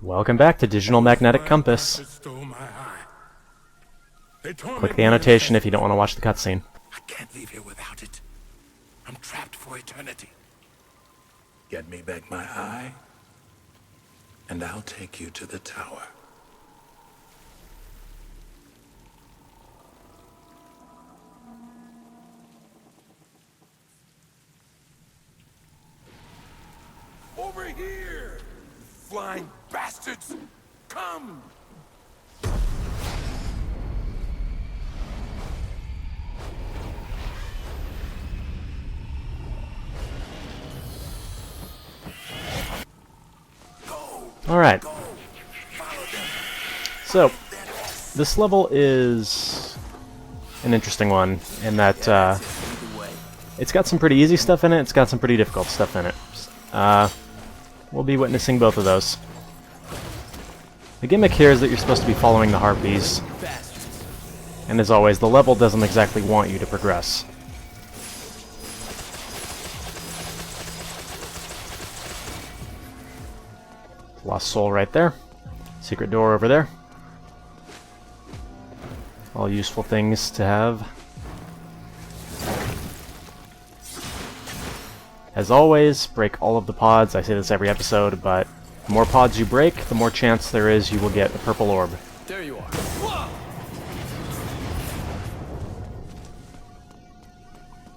Welcome back to Digital Magnetic Compass. Click the annotation if you don't want to watch the cutscene. I can't leave here without it. I'm trapped for eternity. Get me back my eye, and I'll take you to the tower. Over here! Flying bastards! Come! Alright. So, this level is an interesting one in that it's got some pretty easy stuff in it, it's got some pretty difficult stuff in it. We'll be witnessing both of those. The gimmick here is that you're supposed to be following the Harpies, and as always, the level doesn't exactly want you to progress. Lost soul right there. Secret door over there. All useful things to have. As always, break all of the pods. I say this every episode, but the more pods you break, the more chance there is you will get a purple orb. There you are. Whoa!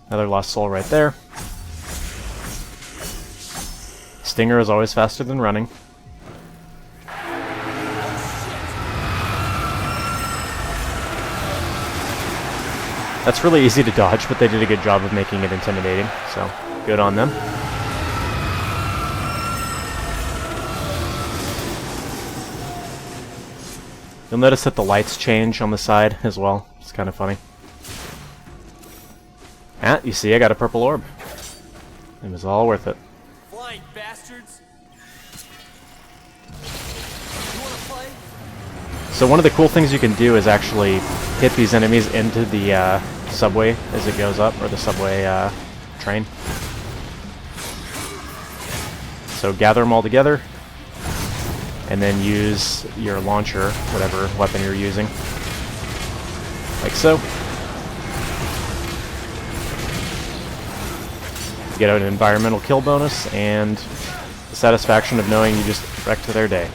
Another lost soul right there. Stinger is always faster than running. That's really easy to dodge, but they did a good job of making it intimidating, so good on them. You'll notice that the lights change on the side as well. It's kind of funny. Ah, you see, I got a purple orb. It was all worth it. Flying bastards! You wanna play? So one of the cool things you can do is actually hit these enemies into the subway as it goes up, or the subway train. So gather them all together, and then use your launcher, whatever weapon you're using, like so. You get an environmental kill bonus, and the satisfaction of knowing you just wrecked their day.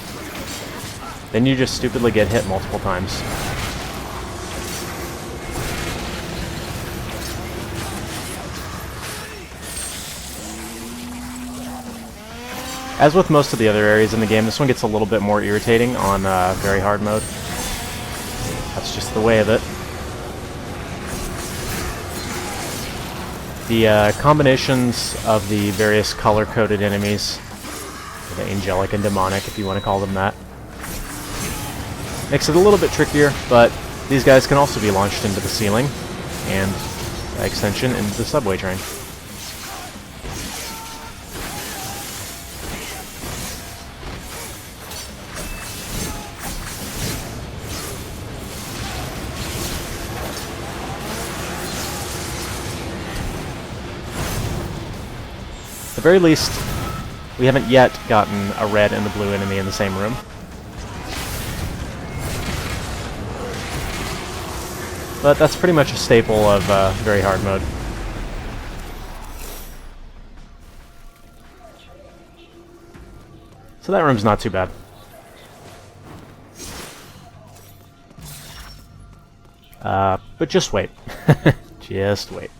Then you just stupidly get hit multiple times. As with most of the other areas in the game, this one gets a little bit more irritating on very hard mode. That's just the way of it. The combinations of the various color-coded enemies, the angelic and demonic, if you want to call them that, makes it a little bit trickier, but these guys can also be launched into the ceiling, and by extension, into the subway train. At the very least, we haven't yet gotten a red and a blue enemy in the same room. But that's pretty much a staple of very hard mode. So that room's not too bad. But just wait. Just wait.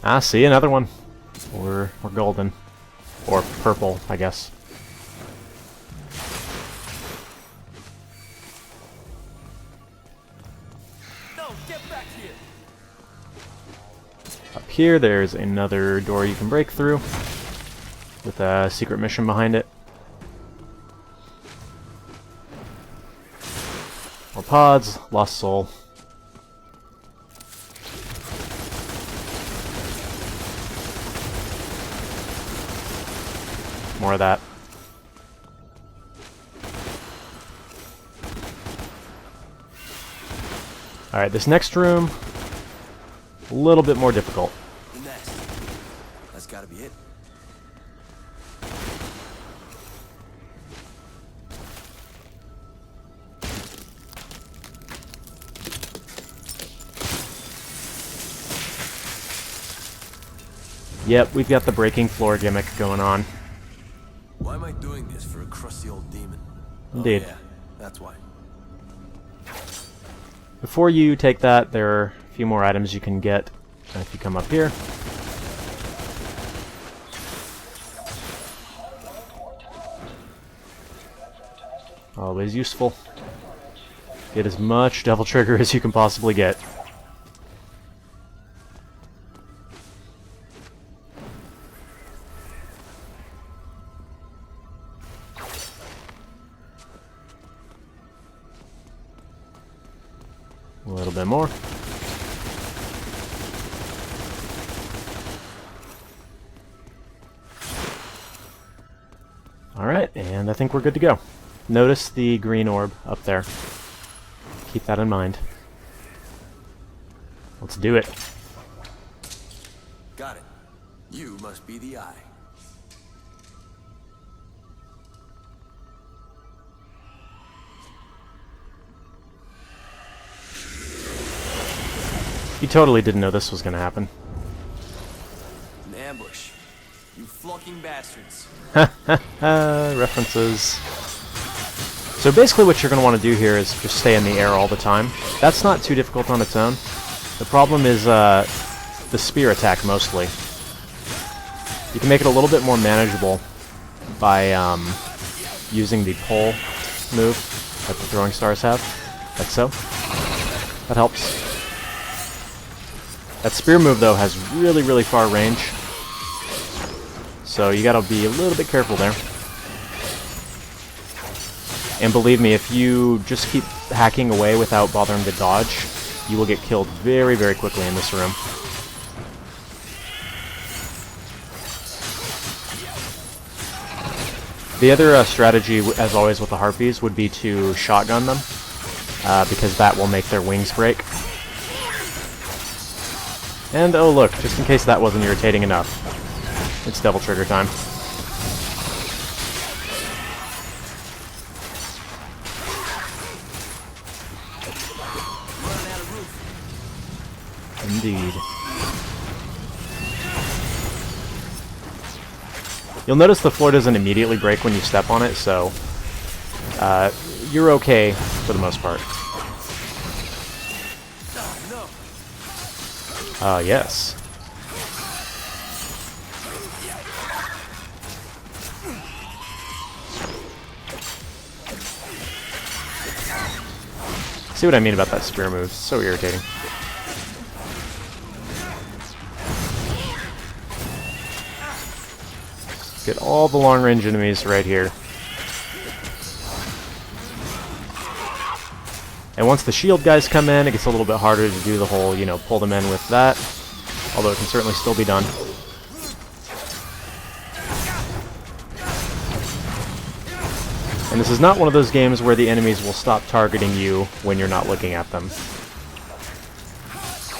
Ah, see, another one. We're golden. Or purple, I guess. No, get back here! Up here, there's another door you can break through, with a secret mission behind it. More pods, lost soul. More of that. Alright, this next room, a little bit more difficult. The nest. That's gotta be it. Yep, we've got the breaking floor gimmick going on. Why am I doing this for a crusty old demon? Indeed. Oh, yeah, that's why. Before you take that, there are a few more items you can get if you come up here. Always useful. Get as much Devil Trigger as you can possibly get. A little bit more. Alright, and I think we're good to go. Notice the green orb up there. Keep that in mind. Let's do it. Got it. You must be the eye. You totally didn't know this was going to happen. An ambush. You flunking bastards. References. So basically what you're going to want to do here is just stay in the air all the time. That's not too difficult on its own. The problem is the spear attack mostly. You can make it a little bit more manageable by using the pole move that the throwing stars have, like so. That helps. That spear move, though, has really, really far range. So you gotta be a little bit careful there. And believe me, if you just keep hacking away without bothering to dodge, you will get killed very, very quickly in this room. The other strategy, as always with the Harpies, would be to shotgun them, because that will make their wings break. And oh look, just in case that wasn't irritating enough, it's Devil Trigger time. Indeed. You'll notice the floor doesn't immediately break when you step on it, so you're okay for the most part. Yes. See what I mean about that spear move? It's so irritating. Get all the long-range enemies right here. And once the shield guys come in, it gets a little bit harder to do the whole, you know, pull them in with that. Although it can certainly still be done. And this is not one of those games where the enemies will stop targeting you when you're not looking at them.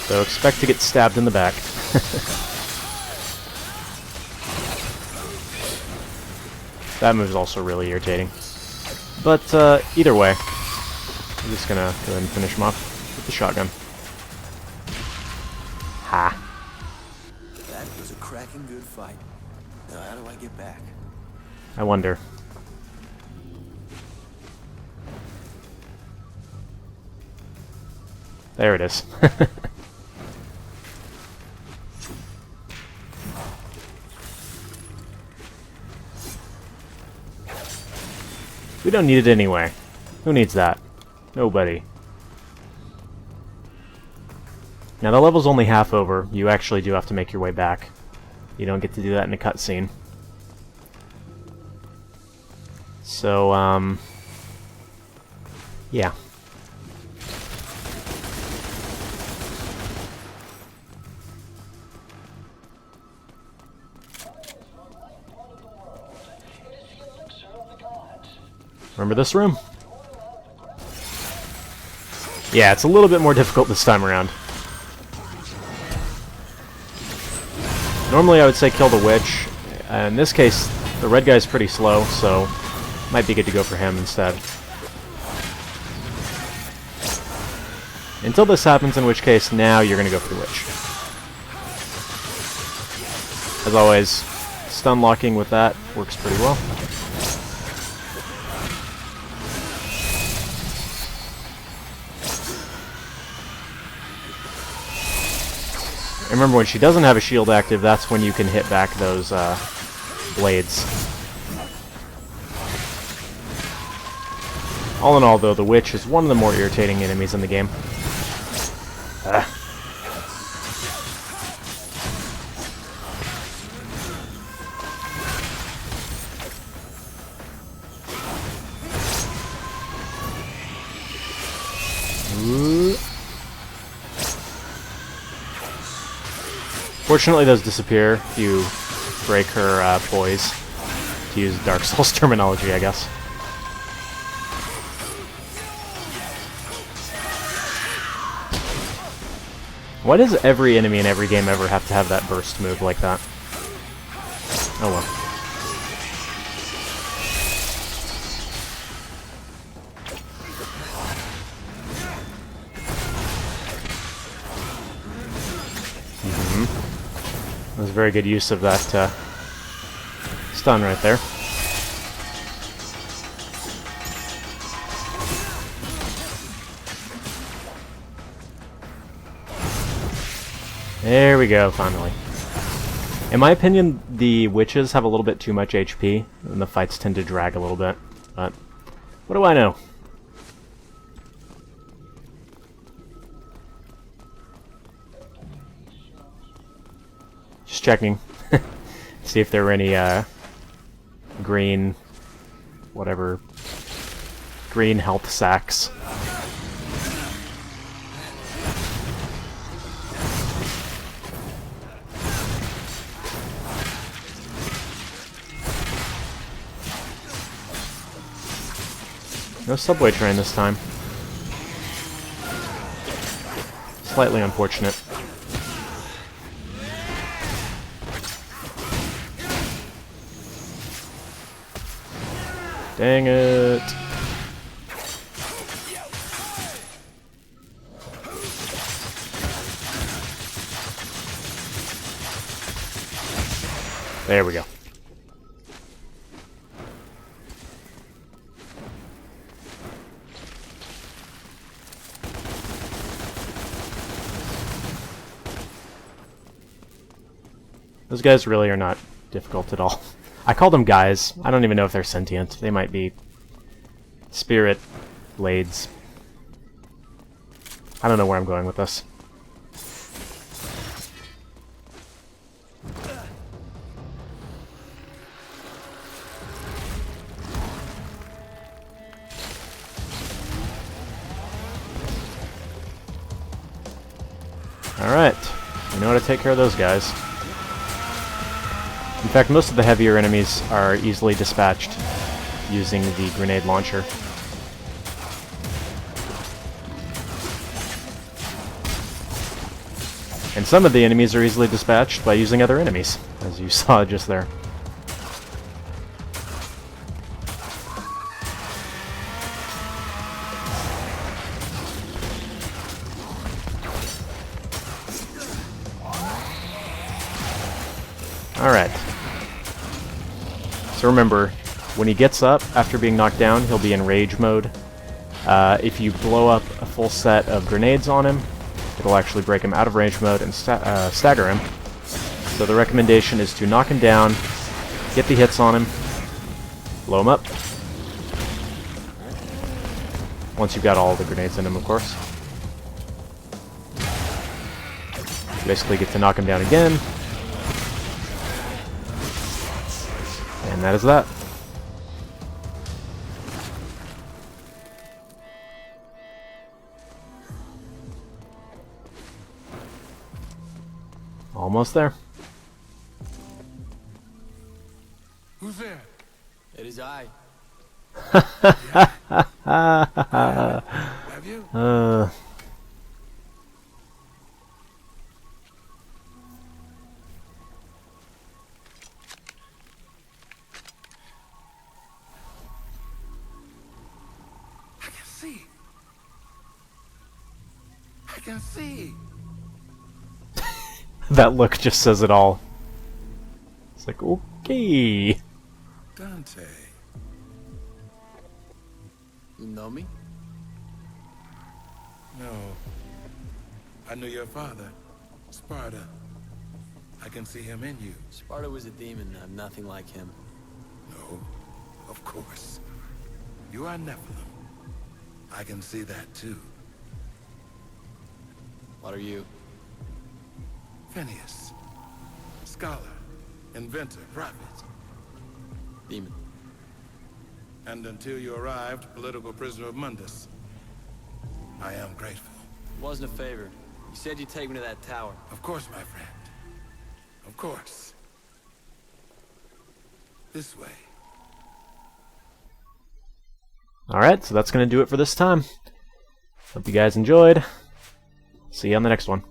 So expect to get stabbed in the back. That move is also really irritating. But either way, I'm just gonna go ahead and finish him off with the shotgun. Ha. That was a cracking good fight. Now how do I get back? I wonder. There it is. We don't need it anyway. Who needs that? Nobody. Now the level's only half over. You actually do have to make your way back. You don't get to do that in a cutscene. So, yeah. Remember this room? Yeah, it's a little bit more difficult this time around. Normally I would say kill the witch. In this case, the red guy's pretty slow, so might be good to go for him instead. Until this happens, in which case now you're going to go for the witch. As always, stun locking with that works pretty well. Remember, when she doesn't have a shield active, that's when you can hit back those blades. All in all, though, the witch is one of the more irritating enemies in the game. Fortunately, those disappear if you break her poise, to use Dark Souls terminology, I guess. Why does every enemy in every game ever have to have that burst move like that? Oh well. That was a very good use of that stun right there. There we go, finally. In my opinion, the witches have a little bit too much HP, and the fights tend to drag a little bit. But what do I know? Just checking. See if there were any green, whatever, green health sacks. No subway train this time. Slightly unfortunate. Dang it. There we go. Those guys really are not difficult at all. I call them guys. I don't even know if they're sentient. They might be spirit blades. I don't know where I'm going with this. Alright. We know how to take care of those guys. In fact, most of the heavier enemies are easily dispatched using the grenade launcher. And some of the enemies are easily dispatched by using other enemies, as you saw just there. Alright. So remember, when he gets up after being knocked down, he'll be in rage mode. If you blow up a full set of grenades on him, it'll actually break him out of rage mode and stagger him. So the recommendation is to knock him down, get the hits on him, blow him up. Once you've got all the grenades in him, of course. You basically get to knock him down again. And that is that. Almost there. Who's there? It is I. Have you? can see. I can see. That look just says it all. It's like, okay. Dante. You know me? No. I knew your father, Sparda. I can see him in you. Sparda was a demon. I'm nothing like him. No, of course. You are Nephilim. I can see that too. What are you? Phineas. Scholar, inventor, prophet. Demon. And until you arrived, political prisoner of Mundus. I am grateful. It wasn't a favor. You said you'd take me to that tower. Of course, my friend. Of course. This way. Alright, so that's going to do it for this time. Hope you guys enjoyed. See you on the next one.